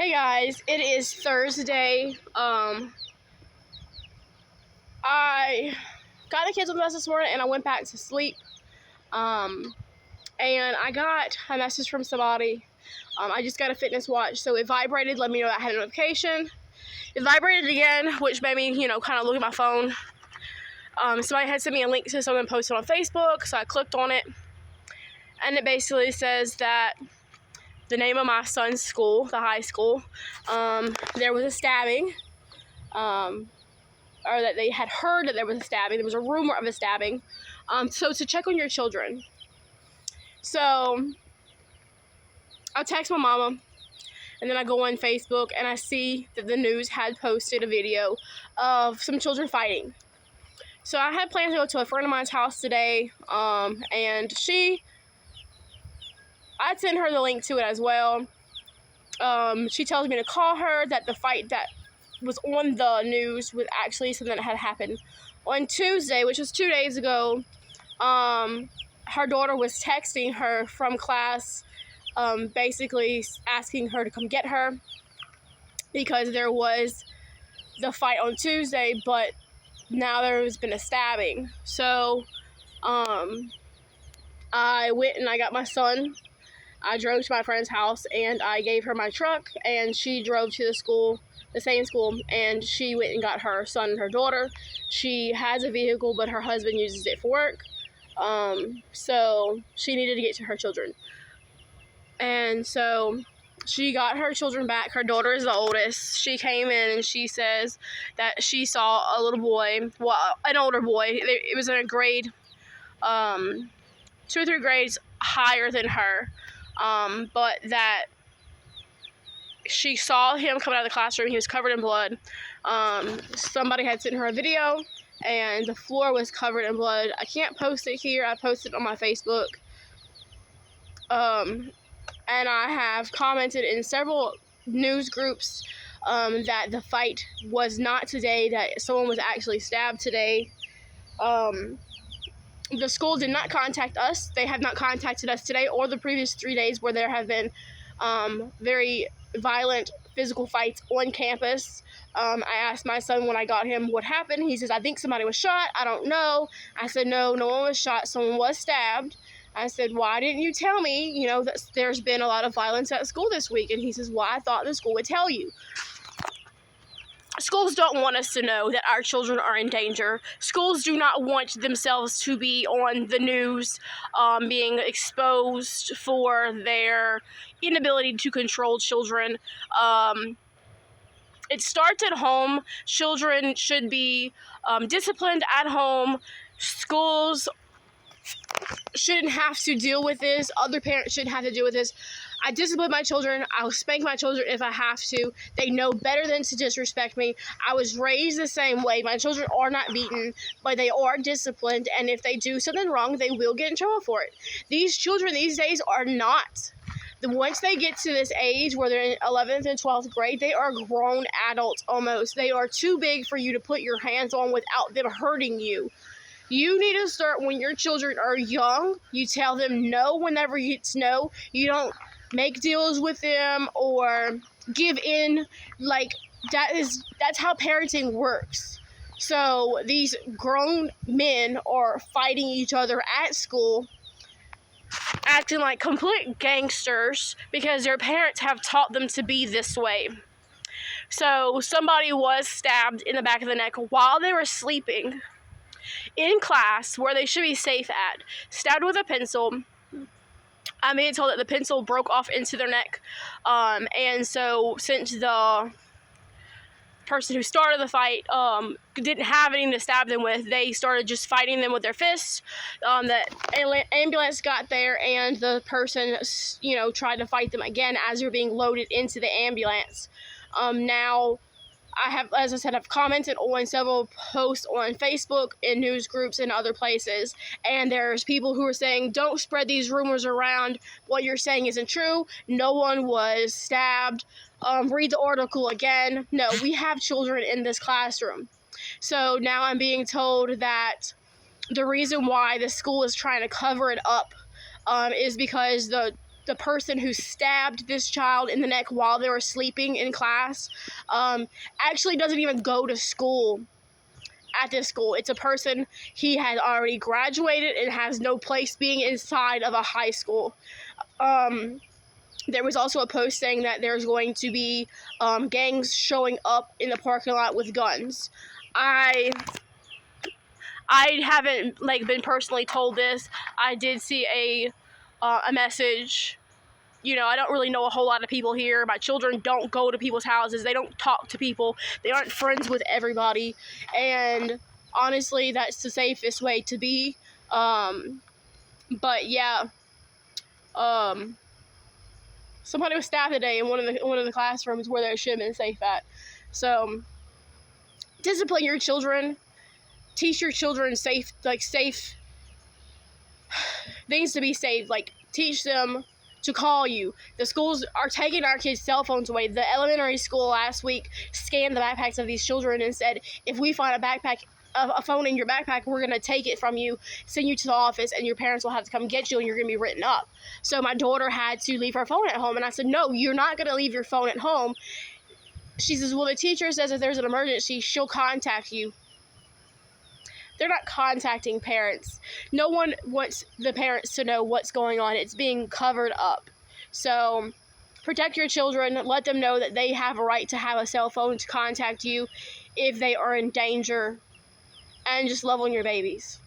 Hey guys, it is Thursday. I got the kids on the bus this morning and I went back to sleep. And I got a message from somebody. I just got a fitness watch, so it vibrated, let me know I had a notification. It vibrated again, which made me, kind of look at my phone. Somebody had sent me a link to something posted on Facebook, so I clicked on it. And it basically says that the name of my son's school, the high school, there was a stabbing, or that they had heard that there was a stabbing. There was a rumor of a stabbing. So to check on your children. So I text my mama, and then I go on Facebook, and I see that the news had posted a video of some children fighting. So I had planned to go to a friend of mine's house today, and I'd send her the link to it as well. She tells me to call her, that the fight that was on the news was actually something that had happened on Tuesday, which was 2 days ago. Her daughter was texting her from class, basically asking her to come get her because there was the fight on Tuesday, but now there has been a stabbing. So I went and I got my son. I drove to my friend's house and I gave her my truck, and she drove to the school, the same school, and she went and got her son and her daughter. She has a vehicle, but her husband uses it for work. So she needed to get to her children. And so she got her children back. Her daughter is the oldest. She came in and she says that she saw a little boy, well, an older boy. It was in a grade, 2 or 3 grades higher than her. But that she saw him coming out of the classroom. He was covered in blood. Somebody had sent her a video, and the floor was covered in blood. I can't post it here. I posted it on my Facebook. And I have commented in several news groups that the fight was not today, that someone was actually stabbed today. The school did not contact us. They have not contacted us today or the previous 3 days where there have been very violent physical fights on campus. I asked my son when I got him what happened. He says, I think somebody was shot. I don't know. I said, no one was shot. Someone was stabbed. I said, why didn't you tell me, that there's been a lot of violence at school this week? And he says, well, I thought the school would tell you. Schools don't want us to know that our children are in danger. Schools do not want themselves to be on the news, being exposed for their inability to control children. It starts at home. Children should be disciplined at home. Schools shouldn't have to deal with this. Other parents shouldn't have to deal with this. I discipline my children. I'll spank my children if I have to. They know better than to disrespect me. I was raised the same way. My children are not beaten, but they are disciplined, and if they do something wrong, they will get in trouble for it. These children these days are not. Once they get to this age where they're in 11th and 12th grade, they are grown adults almost. They are too big for you to put your hands on without them hurting you. You need to start when your children are young. You tell them no whenever it's no. You don't make deals with them or give in. That's how parenting works. So these grown men are fighting each other at school, acting like complete gangsters because their parents have taught them to be this way. So somebody was stabbed in the back of the neck while they were sleeping in class where they should be safe at, stabbed with a pencil. I'm being told that the pencil broke off into their neck, and so since the person who started the fight didn't have anything to stab them with, they started just fighting them with their fists. The ambulance got there, and the person, tried to fight them again as they were being loaded into the ambulance. Now, I have, as I said, I've commented on several posts on Facebook, in news groups, and other places, and there's people who are saying, don't spread these rumors around. What you're saying isn't true. No one was stabbed. Read the article again. No, we have children in this classroom. So now I'm being told that the reason why the school is trying to cover it up is because the the person who stabbed this child in the neck while they were sleeping in class actually doesn't even go to school at this school. It's a person, he had already graduated and has no place being inside of a high school. There was also a post saying that there's going to be gangs showing up in the parking lot with guns. I haven't been personally told this. I did see a message. You know, I don't really know a whole lot of people here. My children don't go to people's houses. They don't talk to people. They aren't friends with everybody. And honestly, that's the safest way to be. But yeah, somebody was stabbed today in one of the classrooms where they should have been safe at. So discipline your children. Teach your children safe things to be safe. Teach them to call you. The schools are taking our kids' cell phones away. The elementary school last week scanned the backpacks of these children and said, if we find a phone in your backpack, we're going to take it from you, send you to the office, and your parents will have to come get you, and you're going to be written up. So my daughter had to leave her phone at home, and I said, no, you're not going to leave your phone at home. She says, well, the teacher says if there's an emergency, she'll contact you. They're not contacting parents. No one wants the parents to know what's going on. It's being covered up. So protect your children. Let them know that they have a right to have a cell phone to contact you if they are in danger. And just love on your babies.